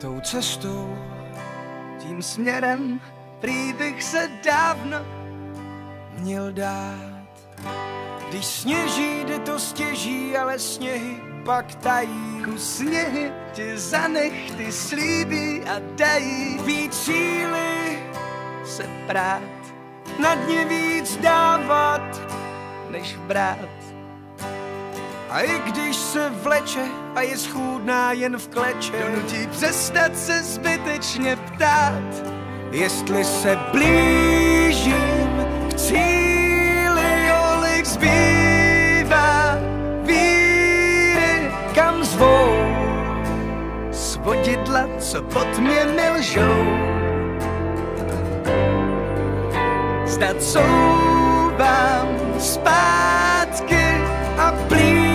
tou cestou, tím směrem, prý bych se dávno měl dát. Když sněží, jde to stěží, ale sněhy pak tají. Sněhy ti za nechty slíbí a dají Víc síly se prát, na dně víc dávat než brát. A i když se vleče a je schůdná jen v kleče, Donutí přestat se zbytečně ptát, jestli se blížím k cíli, kolik zbývá víry, kam zvou svodidla, co pod mě nelžou. Zdat souvám zpátky a plýtvám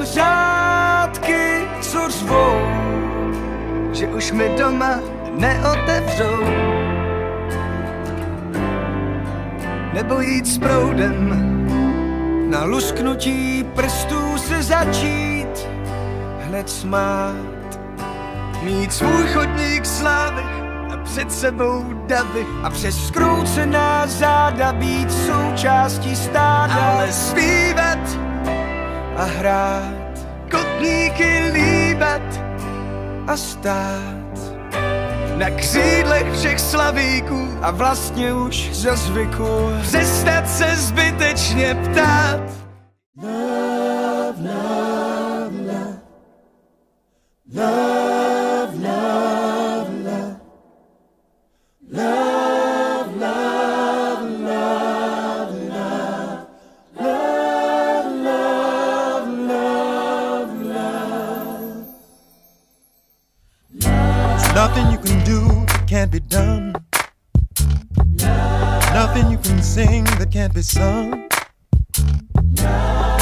řádky, co řvou, že už mi doma neotevřou. Nebo jít s proudem, na lusknutí prstů se začít hned smát. mít svůj chodník slávy a před sebou davy, A přes skroucená záda být součástí stáda, ale zpívat, a hrát kotníky líbat a stát na křídlech všech slavíků a vlastně už za zvyku přestat se zbytečně ptát. Love, love, love. Love, love, love. Love, love, love, love. Love, love, love, love. There's nothing you can do that can't be done. Nothing you can sing that can't be sung.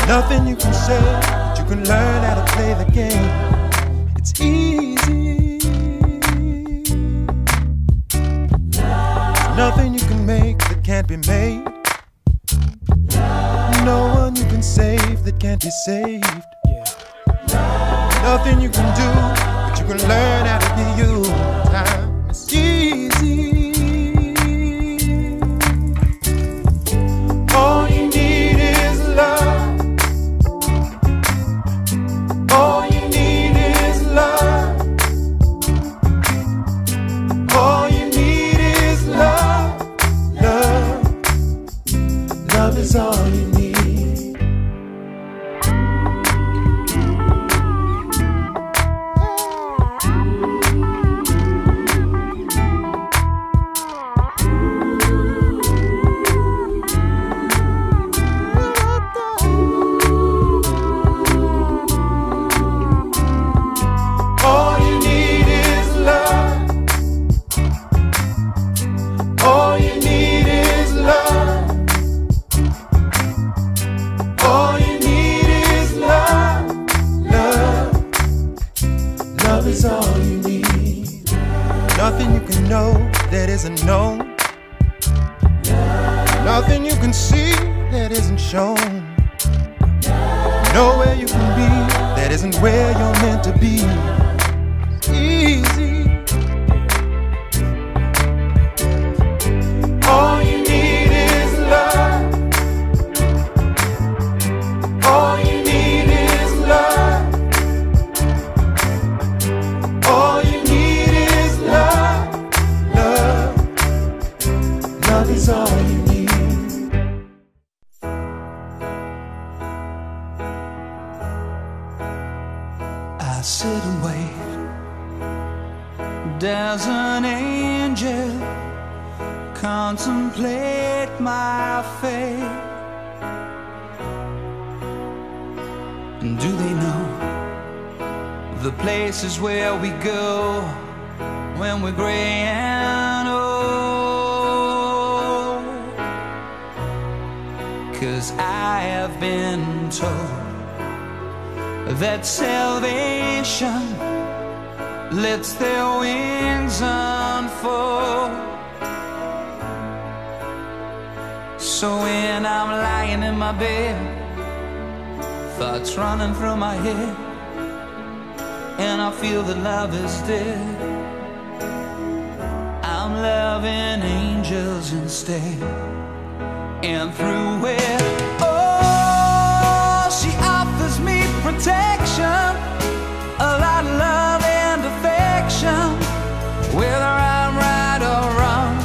Nothing you can say, but you can learn how to play the game. It's easy. Nothing you can make that can't be made. No one you can save that can't be saved. Nothing you can do, but you can learn how to be you. Time is easy. All you need is love. All you need is love. All you need is love. Love. Love is all you need. All you need is love. All you need is love. All you need is love. Love. Love is all you need. Nothing you can know that isn't known. Nothing you can see that isn't shown. Nowhere you can be that isn't where you're meant to be. Easy. All you need is love. All you need is love. All you need is love. Love. Love is all you need. I sit and wait. There's an angel contemplate my fate. And do they know the places where we go when we're gray and old? 'Cause I have been told that salvation lets their wings unfold. So when I'm lying in my bed, thoughts running through my head, and I feel that love is dead. I'm loving angels instead. And through it, oh, she offers me protection, a lot of love and affection. Whether I'm right or wrong,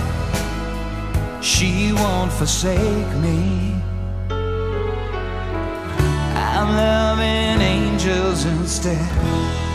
she won't forsake me. I'm loving angels instead.